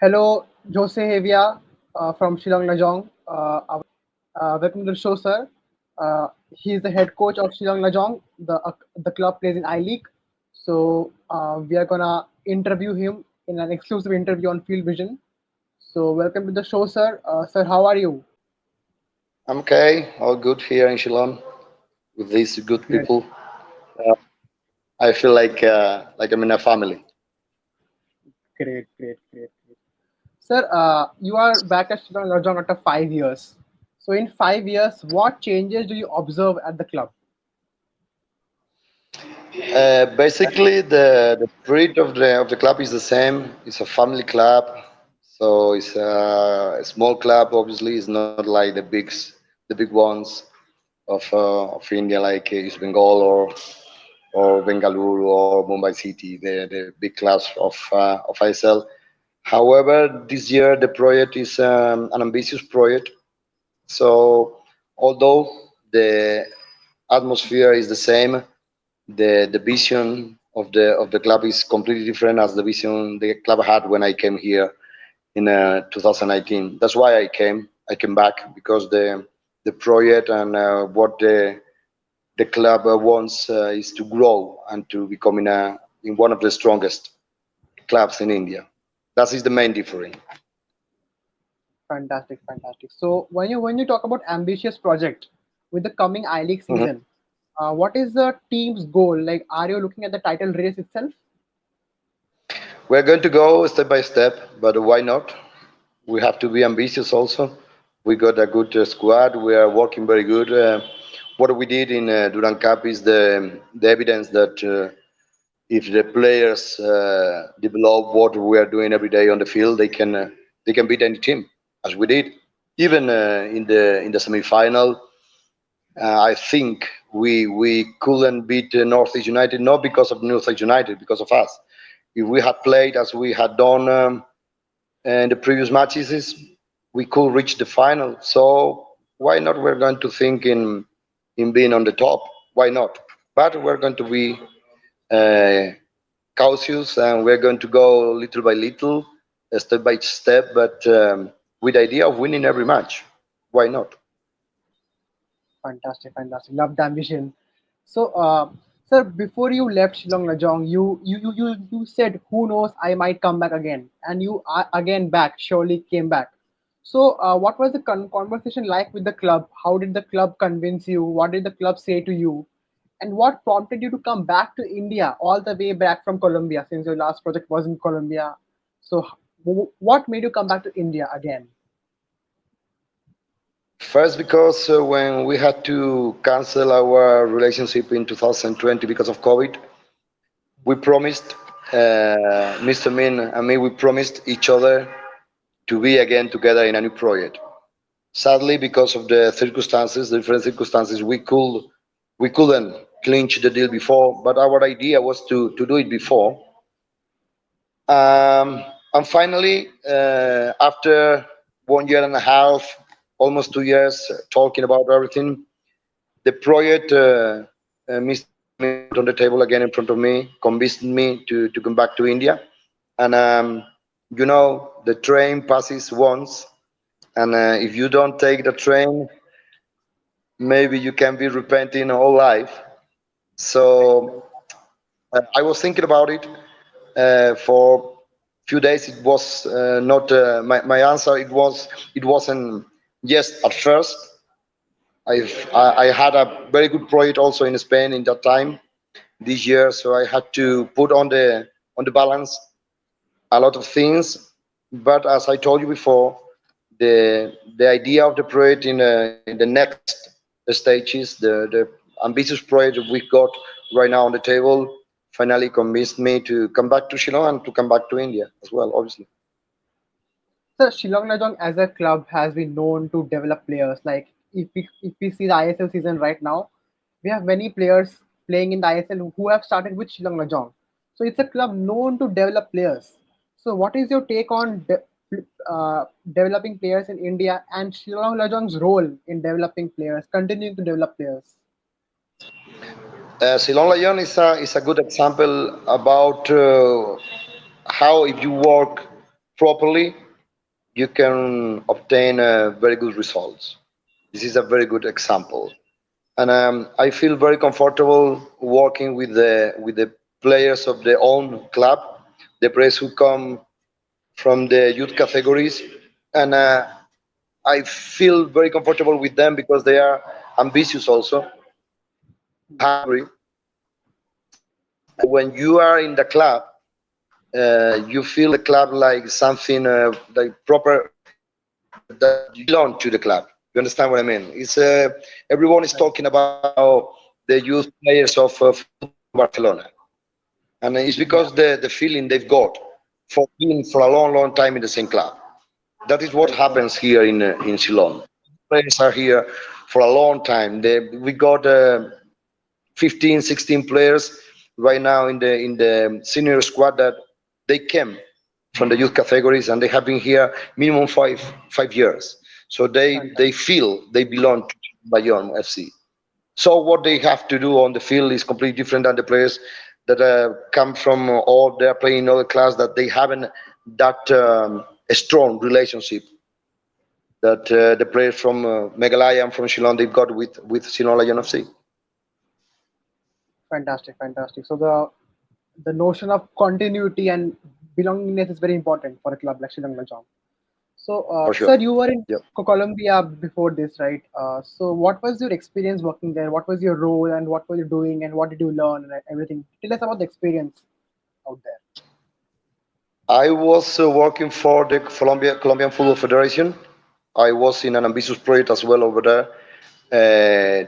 Hello, Jose Hevia from Shillong Lajong. Welcome to the show, sir. He is the head coach of Shillong Lajong. The club plays in ILeague. So we are gonna interview him in an exclusive interview on FieldVision. So welcome to the show, sir. Sir, how are you? I'm okay, all good here in Shillong with these good Great, people. Uh, I feel like I'm in a family. great. Sir, you are back at Shillong Lajong after 5 years. So in 5 years, what changes do you observe at the club? Basically, the spirit of the club is the same. It's a family club, so it's a small club. Obviously, it's not like the big ones of India, like East Bengal or Bengaluru or Mumbai City, the big clubs of ISL. However, this year the project is an ambitious project. So although the atmosphere is the same, the vision of the club is completely different as the vision the club had when I came here in 2019. That's why I came back because the project and what the club wants is to grow and to become in one of the strongest clubs in India. That is the main difference. Fantastic. So when you talk about ambitious project with the coming I-League Mhm. season, what is the team's goal? Like, are you looking at the title race itself? We're going to go step by step, but why not? We have to be ambitious also. We got a good squad. We are working very good. What we did in Durand Cup is the evidence that if the players develop what we are doing every day on the field, they can beat any team, as we did. Even in the semi-final, I think we couldn't beat Northeast United not because of Northeast United, because of us. If we had played as we had done in the previous matches, we could reach the final. So why not? We're going to think in being on the top. Why not? But we're going to be uh, cautious and we're going to go little by little, step by step, but with the idea of winning every match. Why not? Fantastic. Love the ambition. So, sir, before you left Shillong Lajong, you said, "Who knows? I might come back again," and you are again back. Surely came back. So, what was the conversation like with the club? How did the club convince you? What did the club say to you? And what prompted you to come back to India all the way back from Colombia, since your last project was in Colombia? So, what made you come back to India again? First, because when we had to cancel our relationship in 2020 because of COVID, we promised, Mr. Min and me, we promised each other to be again together in a new project. Sadly, because of the circumstances, the different circumstances, we couldn't clinch the deal before. But our idea was to do it before. And finally, after 1 year and a half, almost 2 years, talking about everything, the project Mr. Min put on the table again in front of me, convinced me to come back to India. And the train passes once, and if you don't take the train, maybe you can be repenting all life. So I was thinking about it for few days. It was not my answer. It wasn't yes at first. I had a very good project also in Spain in that time this year, so I had to put on the balance a lot of things. But as I told you before, the idea of the project in the next stages, the ambitious project that we got right now on the table, finally convinced me to come back to Shillong and to come back to India as well, obviously. So Shillong Lajong as a club has been known to develop players. Like if we see the ISL season right now, we have many players playing in the ISL who have started with Shillong Lajong. So it's a club known to develop players. So what is your take on developing players in India and Shillong Lajong's role in developing players, continuing to develop players? Shillong Lajong is a good example about how if you work properly, you can obtain very good results. This is a very good example, and I feel very comfortable working with the players of the own club, the players who come from the youth categories, and I feel very comfortable with them because they are ambitious also. They are hungry, and when you are in the club, you feel the club like something like proper that you belong to the club. You understand what I mean? It's everyone is Right. talking about the youth players of Football Club Barcelona, and it's because Yeah. the feeling they've got for being for a long time in the same club. That is what Right. Right. happens here in Shillong. Players are here for a long time. We got 15, 16 players right now in the senior squad that they came from the youth categories and they have been here minimum 5 years. So they Fantastic. feel they belong to Bayonne FC. So what they have to do on the field is completely different than the players that come from or they're playing in other class that they haven't that a strong relationship that the players from Meghalaya and from Shillong they've got with Shillong Lajong FC. Fantastic. Fantastic. So the notion of continuity and belongingness is very important for a club like Shillong Lajong. So, For sure. sir, you were in Yep. Colombia before this, right? So, what was your experience working there? What was your role, and what were you doing, and what did you learn, and everything? Tell us about the experience out there. I was working for the Colombian Football Federation. I was in an ambitious project as well over there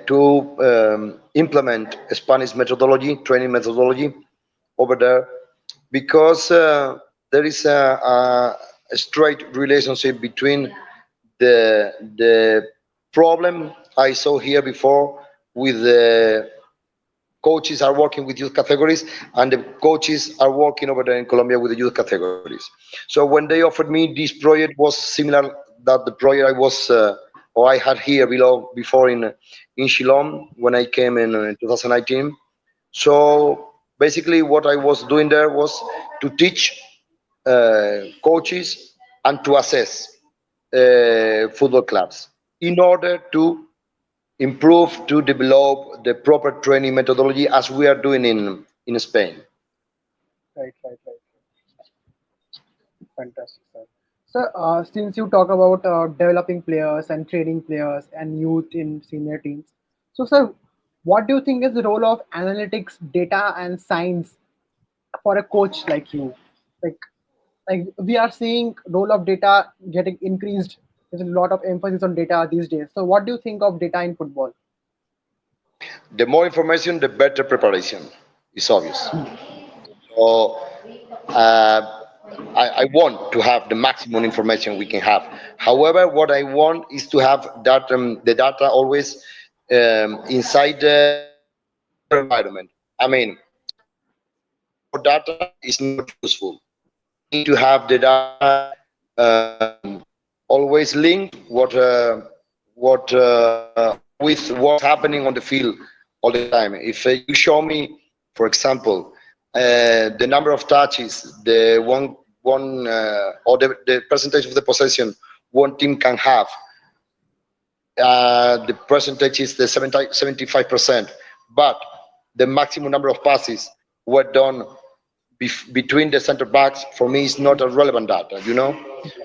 to implement a Spanish methodology, training methodology over there, because there is a straight relationship between the problem I saw here before with the coaches are working with youth categories and the coaches are working over there in Colombia with the youth categories. So when they offered me this project was similar that the project I was or I had here below before in Shillong when I came in 2019. So basically what I was doing there was to teach coaches and to assess football clubs in order to improve to develop the proper training methodology as we are doing in Spain. Right, right, right. Fantastic, sir. So, since you talk about developing players and training players and youth in senior teams, so sir, what do you think is the role of analytics, data, and science for a coach like you? Like, like we are seeing role of data getting increased. There's a lot of emphasis on data these days. So, what do you think of data in football? The more information, the better preparation. It's obvious. So I want to have the maximum information we can have. However, what I want is to have that the data always inside the proper environment. I mean, data for data is not useful. We need to have the data always linked what with what's happening on the field all the time. If you show me, for example, the number of touches, the one or the percentage of the possession one team can have, the percentage is the 75%, but the maximum number of passes were done between the center backs for me is not a relevant data, you know.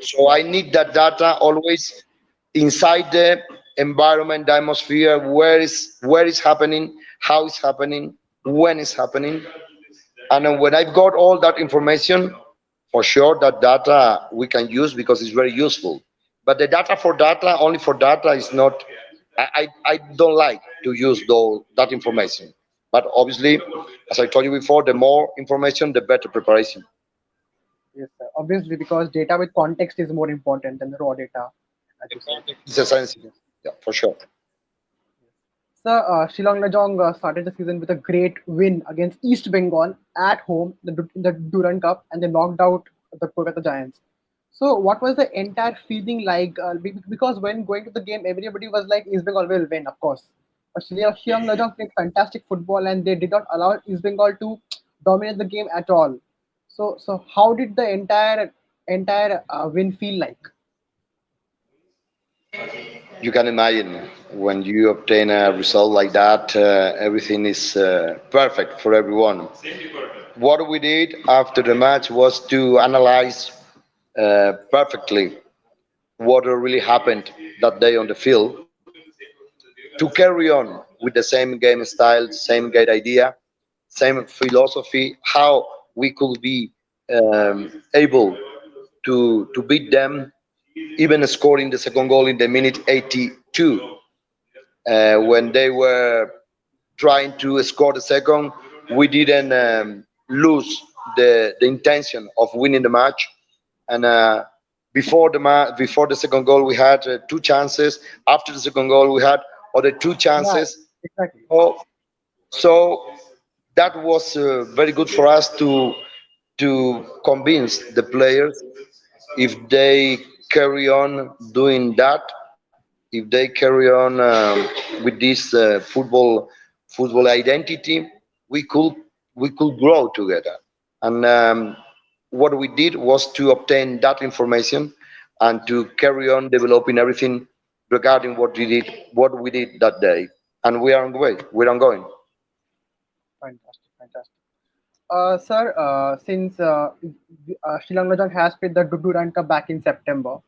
So I need that data always inside the environment, the atmosphere, where is happening, how it's happening, when it's happening, and then when I've got all that information, for sure that data we can use because it's very useful. But the data for data, only for data, is not. I don't like to use that information. But obviously, as I told you before, the more information, the better preparation. Yes, sir. Obviously, because data with context is more important than the raw data, as The you said. context is essential. Yes. Yeah, for sure. Sir, Shillong Lajong started the season with a great win against East Bengal at home in the Durand Cup, and they knocked out the Kolkata Giants. So, what was the entire feeling like? Because when going to the game, everybody was like, East Bengal will win, of course. But Shillong Lajong played fantastic football, and they did not allow East Bengal to dominate the game at all. So how did the entire entire win feel like? You can imagine when you obtain a result like that, everything is perfect for everyone. What we did after the match was to analyze perfectly what really happened that day on the field to carry on with the same game style, same game idea, same philosophy, how we could be able to beat them, even scoring the second goal in the minute 82 when they were trying to score the second. We didn't lose the intention of winning the match. And before the second goal, we had two chances. After the second goal, we had other two Yeah, chances. exactly. So, so that was very good for us to convince the players if they carry on doing that, if they carry on with this football identity, we could we could grow together. And what we did was to obtain that information and to carry on developing everything regarding what we did that day. And we are on the way. We're ongoing. Fantastic, fantastic. Sir, since Shillong Lajong has played the Durand Cup back in September,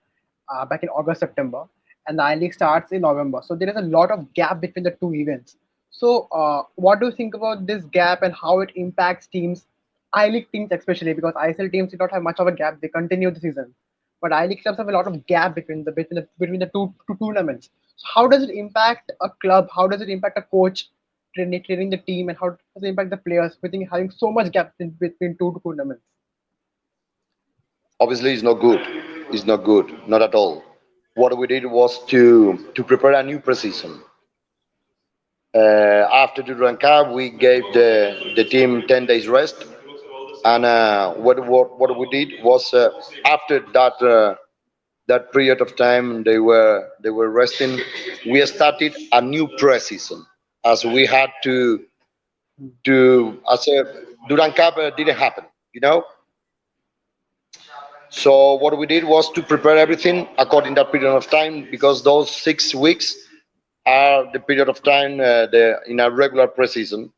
back in August, September, and the I-League starts in November. So there is a lot of gap between the two events. So what do you think about this gap and how it impacts teams, I-League teams especially, because ISL teams did not have much of a gap. They continue the season. But I-League clubs have a lot of gap between the two tournaments. So how does it impact a club? How does it impact a coach training the team, and how does it impact the players with having so much gap between two tournaments? Obviously, it's not good. It's not good, not at all. What we did was to prepare a new preseason. After the Durand Cup, we gave the team 10 days rest, and what we did was after that period of time they were resting, we started a new preseason as we had to as a Durand Cup didn't happen, you know. So what we did was to prepare everything according to that period of time because those 6 weeks are the period of time in a regular preseason.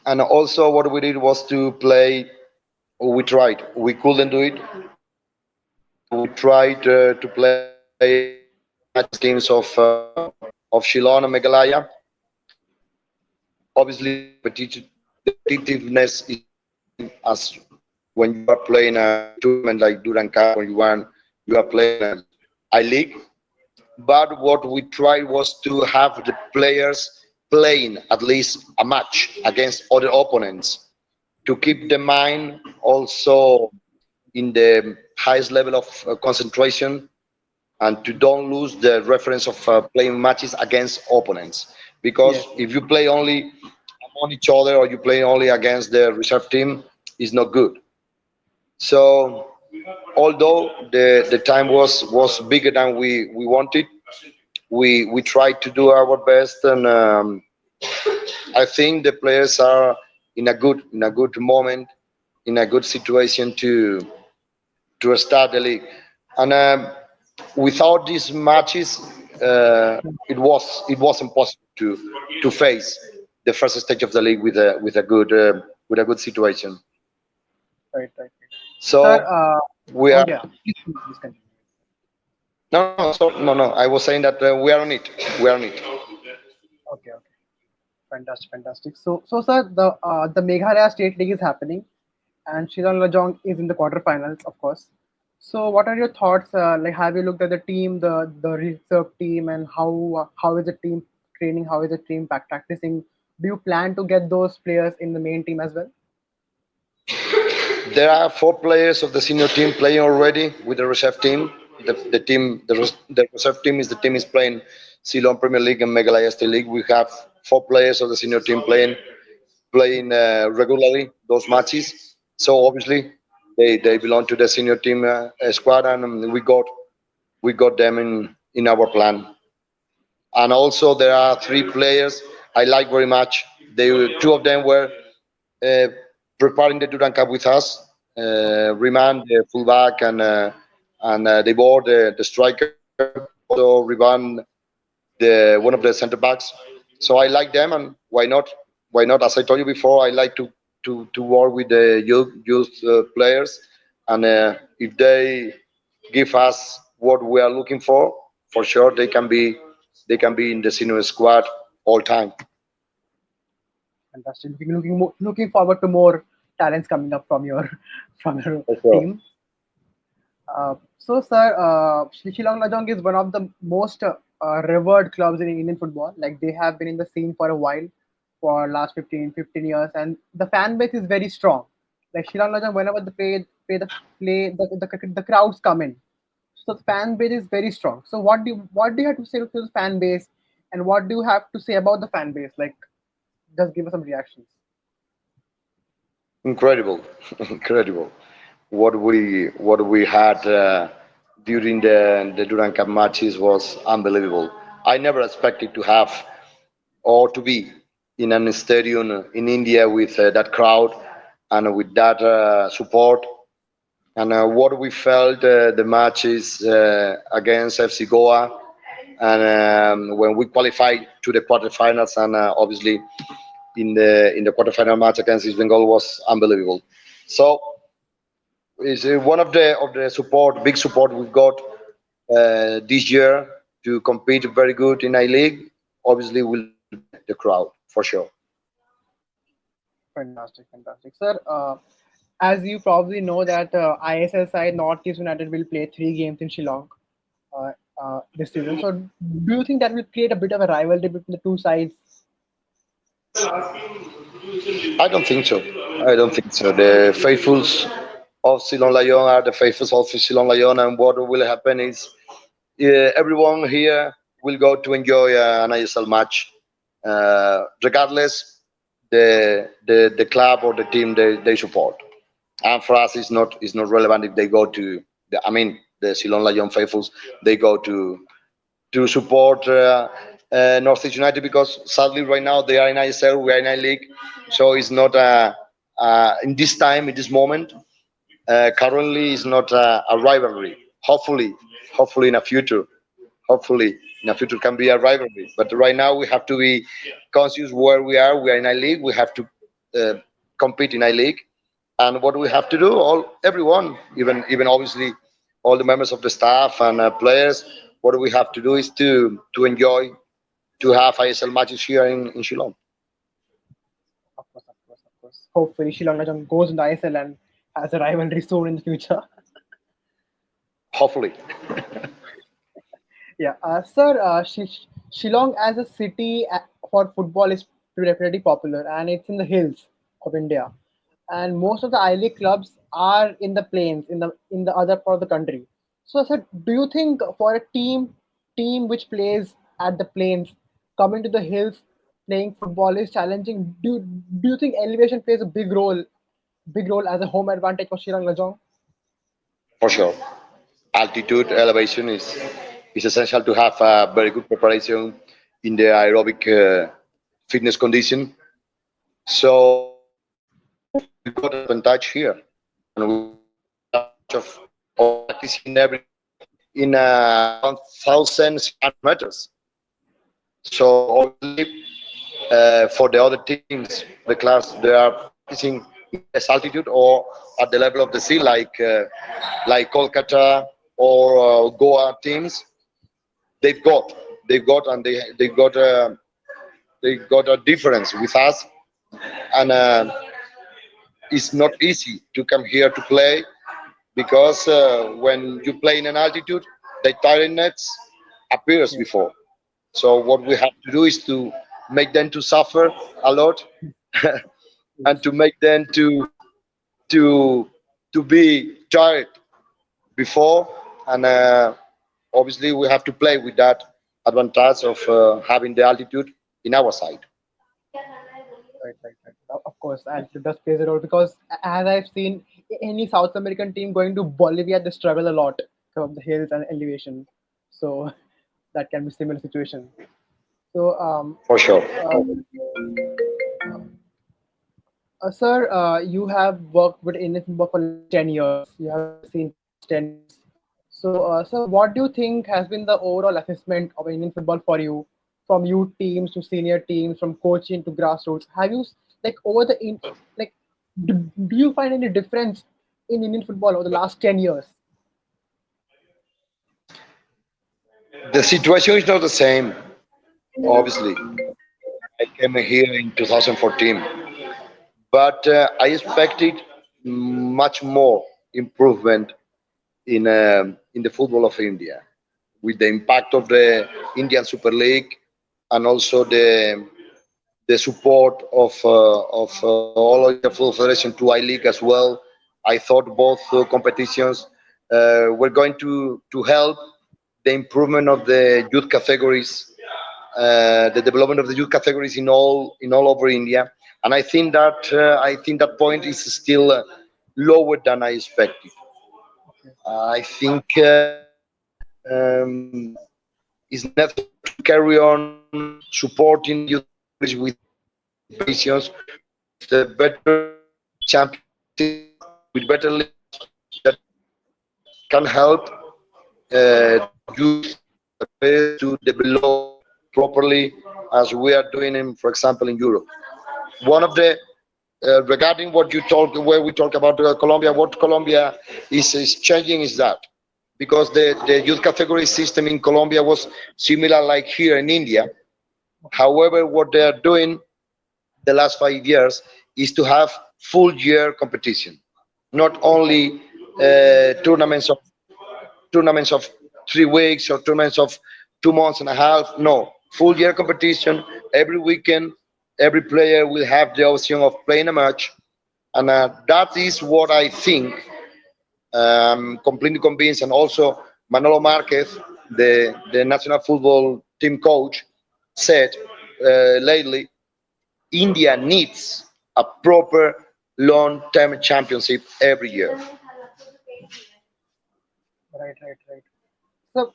And also what we did was to play. We tried. We couldn't do it. We tried to play matches against teams of Shillong and Meghalaya. Obviously, the competitiveness is not the same as when you are playing a tournament like Durand Cup, when you are playing a I-League. But what we tried was to have the players playing at least a match against other opponents to keep the mind also in the highest level of concentration and to don't lose the reference of playing matches against opponents. Because Yes, if you play only among each other or you play only against the reserve team, it's not good. So although the time was bigger than we wanted, we tried to do our best, and I think the players are in a good moment, in a good situation to start the league. And without these matches, it was impossible to face the first stage of the league with a good situation. right, right, right. Sir, So we oh are yeah, please continue. no. I was saying that we are on it. We are on it. Okay, okay. Fantastic, fantastic. So sir, the Meghalaya State League is happening, and Shillong Lajong is in the quarterfinals, of course. So, what are your thoughts? Like, have you looked at the team, the reserve team, and how is the team training? How is the team practicing? Do you plan to get those players in the main team as well? There are four players of the senior team playing already with the reserve team. The reserve team is playing Ceylon Premier League and Meghalaya State League. We have four players of the senior team playing regularly those matches. So obviously they belong to the senior team squad, and we got them in our plan. And also there are three players I like very much. Two of them were uh, preparing the Durand Cup with us. remand the fullback and they bought the striker, also remand the one of the center backs. So I like them, and why not? Why not? As I told you before, I like to work with the youth players, and if they give us what we are looking for sure they can be in the senior squad all time. Fantastic. Looking forward to more talents coming up from your from your For sure. team. So, sir, Shillong Lajong is one of the most revered clubs in Indian football. Like they have been in the scene for a while, for last 15 years, and the fan base is very strong. Like Shillong Lajong, whenever they the crowds come in. So the fan base is very strong. So what do you have to say to the fan base, and what do you have to say about the fan base? Like, just give us some reactions. Incredible, incredible. What we had during the Durand Cup matches was unbelievable. I never expected to have or to be in an stadium in India with that crowd and with that support. And what we felt the matches against FC Goa, and when we qualified to the quarterfinals, and obviously in the quarterfinal match against East Bengal was unbelievable. So it's one of the support, big support we've got this year to compete very good in ILeague. Obviously, will be the crowd for sure. Fantastic, fantastic, sir. As you probably know that ISL side Northeast United will play 3 games in Shillong uh, this season. So, do you think that will create a bit of a rivalry between the two sides? I don't think so. I don't think so. The faithfuls of Shillong Lajong are the faithfuls of Shillong Lajong, and what will happen is everyone here will go to enjoy an ISL match, regardless the club or the team they support. And for us, it's not relevant if they go to I mean, the Shillong Lajong faithfuls, they go to support Northeast United, because sadly right now they are in ISL, we are in I-League, so it's not in this time, in this moment, currently it's not a rivalry. Hopefully in a future, hopefully in a future can be a rivalry. But right now we have to be conscious where we are. We are in I-League. We have to uh, compete in I-League, and what we have to do, all everyone, even obviously all the members of the staff and players, what we have to do is to enjoy to have ISL matches here in Shillong. Of course, of course, of course. Hopefully, Shillong Lajong goes in the ISL and has a rivalry soon in the future. Hopefully. Yeah, sir, Shillong as a city for football is pretty popular, and it's in the hills of India. And most of the I-League clubs are in the plains, in the other part of the country. So, sir, do you think for a team which plays at the plains, coming to the hills, playing football is challenging? Do you think elevation plays a big role as a home advantage for Shillong Lajong? For sure. Altitude elevation is essential to have a very good preparation in the aerobic fitness condition. So we got advantage here, and we got advantage of practicing every day in 1,600 meters. So obviously, for the other teams, the class, they are practicing in less altitude or at the level of the sea, like Kolkata or Goa teams. They've got and they got a difference with us, and it's not easy to come here to play, because when you play in an altitude, the tiredness appears Yes, before. So what we have to do is to make them to suffer a lot, and yes. to make them to to be tired before, and obviously we have to play with that advantage of having the altitude in our side. Right, right, right. Of course, and it does plays a role because as I've seen any South American team going to Bolivia, they struggle a lot from the hills and elevation. So that can be similar situation. So For sure. uh, Sir, you have worked with Indian football for last 10 years. You have seen for last 10 years. So, sir, what do you think has been the overall assessment of Indian football for you, from youth teams to senior teams, from coaching to grassroots? Have you like over the in like do you find any difference in Indian football over the last 10 years? The situation is not the same, obviously. I came here in 2014, but I expected much more improvement in the football of India, with the impact of the Indian Super League and also the support of all India Football Federation to ILeague as well. I thought both competitions were going to help the improvement of the youth categories, the development of the youth categories in all over India. And I think that point is still lower than I expected. I think it's necessary to carry on supporting the youth categories with better competitions, with better championships, with better leagues that can help youth players to develop properly, as we are doing in, for example, in Europe. One of the regarding what you talk, where we talk about Colombia, what Colombia is changing is that because the youth category system in Colombia was similar like here in India. However, what they are doing the last 5 years is to have full year competition, not only tournaments of 3 weeks or tournaments of 2 months and a half. No, full year competition every weekend. Every player will have the option of playing a match, and that is what I think. Completely convinced, and also Manolo Marquez, the national football team coach, said lately, India needs a proper long-term championship every year. Right, right, right. So,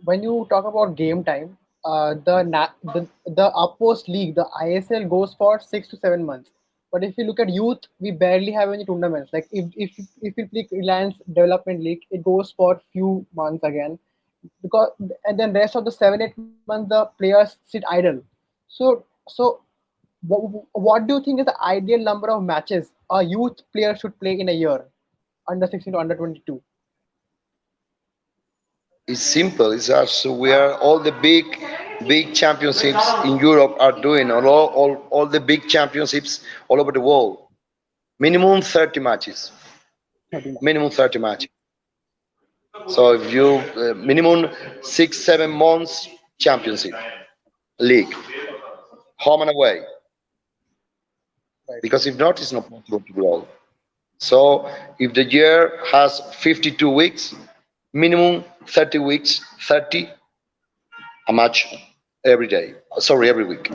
when you talk about game time, the uppost league, the ISL goes for 6 to 7 months. But if you look at youth, we barely have any tournaments. Like if you play Reliance Development League, it goes for few months again, because and then rest of the 7 8 months the players sit idle. So what do you think is the ideal number of matches a youth player should play in a year, under 16 to under 22? It's simple. It's as we are all the big championships in Europe are doing, all the big championships all over the world. Minimum 30 matches. 30 matches. Minimum 30 matches. So if you minimum 6 7 months championship league, home and away, Right, because if not, it's not possible to grow. So if the year has 52 weeks, minimum 30 weeks, 30 a match every day. Sorry, every week.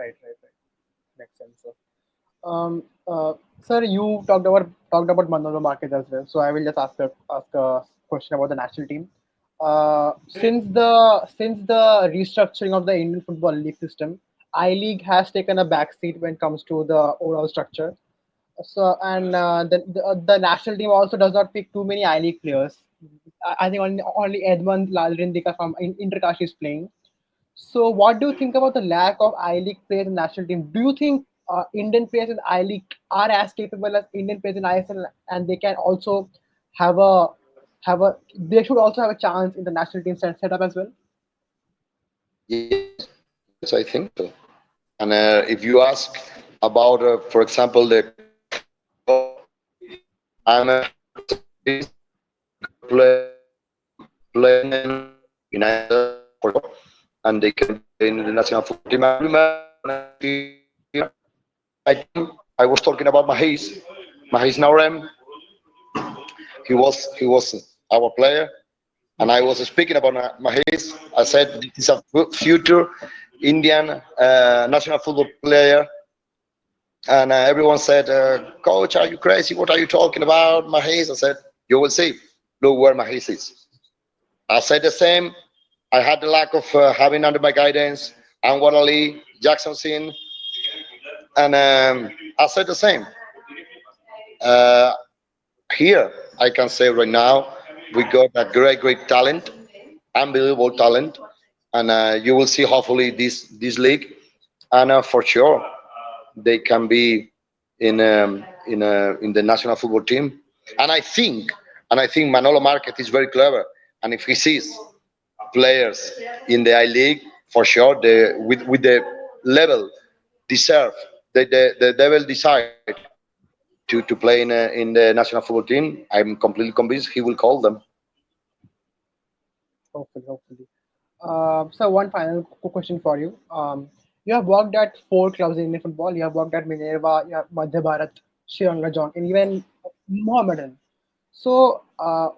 right, right, right. Makes sense, sir. Sir, you talked about Manolo Marquez as well. So I will just ask a question about the national team. Since the restructuring of the Indian Football League system, I League has taken a backseat when it comes to the overall structure. So and the national team also does not pick too many I League players. I think only Edmund Lalrindika from Intercash is playing. So, what do you think about the lack of I League players in national team? Do you think Indian players in I League are as capable as Indian players in ISL, and they can also have a they should also have a chance in the national team setup as well? Yes, yes, I think so. And if you ask about, for example, the coach of Manolo, I'm 100% convinced play playing in ISL for sure, and they can play in the national football team. I remember when I was here, my team, I was talking about Mahis Naurem. He was our player, and I was speaking about Mahis. I said this is a future Indian national football player, and everyone said, "Coach, are you crazy? What are you talking about, Mahis?" I said, "You will see. Look where Mahis is." I said the same. I had the lack of having under my guidance Anwar Ali, Jackson Sin, and I said the same. Uh, Here, I can say right now, we got a great talent, unbelievable talent, and you will see hopefully this league, and for sure they can be in the national football team. And I think Manolo Marquez is very clever, and if he sees players in the I-League, for sure, with the level deserve, the level decide to play in the national football team, I'm completely convinced he will call them. Hopefully, hopefully. So one final question for you. You have worked at four clubs in Indian football. You have worked at Minerva, you have Madhya Bharat, Shillong Lajong, and even Mohammedan. So,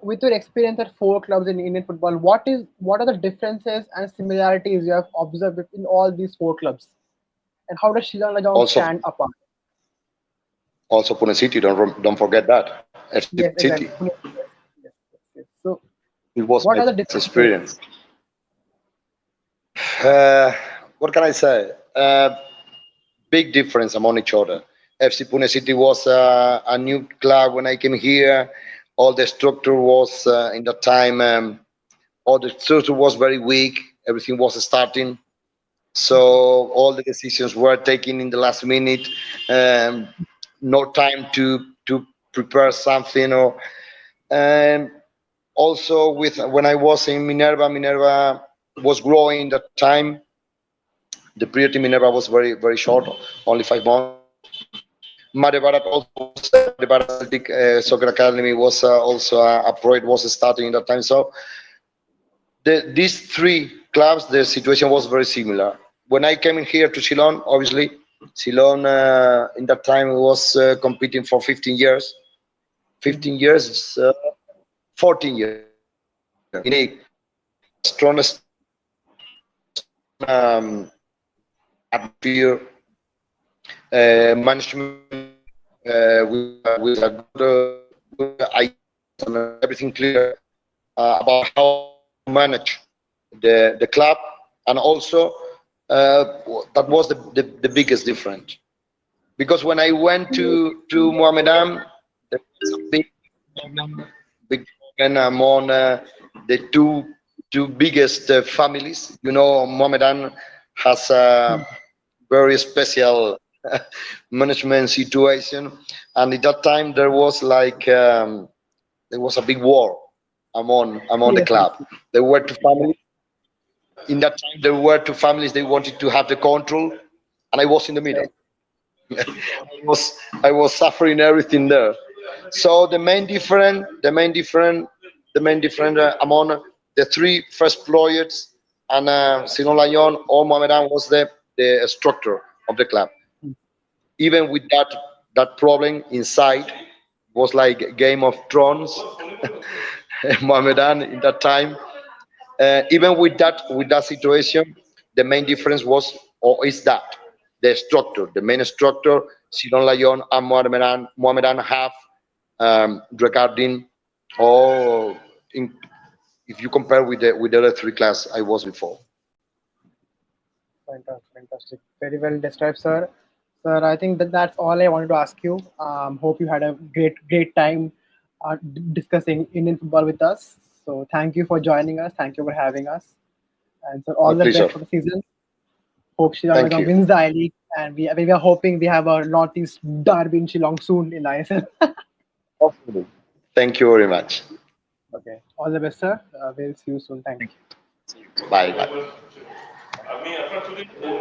with your experience at four clubs in Indian football, what are the differences and similarities you have observed in all these four clubs, and how does Shillong Lajong Also, stand apart? also Pune City. Don't forget that FC Pune Yes, City. exactly. Yes, yes, yes. So, It was what my are the best differences? experience. Uh, what can I say? Big difference among each other. FC Pune City was a new club when I came here. All the structure was in that time. All the structure was very weak. Everything was starting. So all the decisions were taken in the last minute. Um, no time to prepare something. Or also with when I was in Minerva was growing that time. The period in Minerva was very short, only 5 months. Madebarat also was Madebarat Celtic Soccer Academy was also a project was starting in that time. So these three clubs, the situation was very similar. When I came in here to Ceylon, obviously, Ceylon in that time was competing for 15 years. 15 Mhm. years, 14 years in a strongest atmosphere, management with a good ideas and everything clear about how to manage the club, and also uh, that was the biggest difference. Because when I went to Mohammedan, there was a big problem among the two biggest families. You know, Mohammedan has a very special management situation, and at that time there was a big war among the Yes, yes, club. There were two families in that time. There were two families. They wanted to have the control, and I was in the middle. yes. I was suffering everything there. So the main different among the three first projects and Sinon Lion or Mohammedan was the structure of the club. Even with that problem inside, was like Game of Thrones. Mohammedan in that time. Even with that situation, the main difference was or is that the structure, the main structure, Sinon Lion and Mohammedan have regarding or in, if you compare with the other three class I was before. Fantastic, fantastic. Very well described, sir. Sir, I think that's all I wanted to ask you. Hope you had a great time discussing Indian football with us. So thank you for joining us. Thank you for having us. And so all My the best pleasure. for the season. Hope Shillong Thank Lajong you. wins the I-League. And we are hoping we have a Northeast derby in Shillong soon in the ISL. Hopefully. Thank you very much. Okay. All the best, sir. We'll see you soon. Thank you. Bye bye.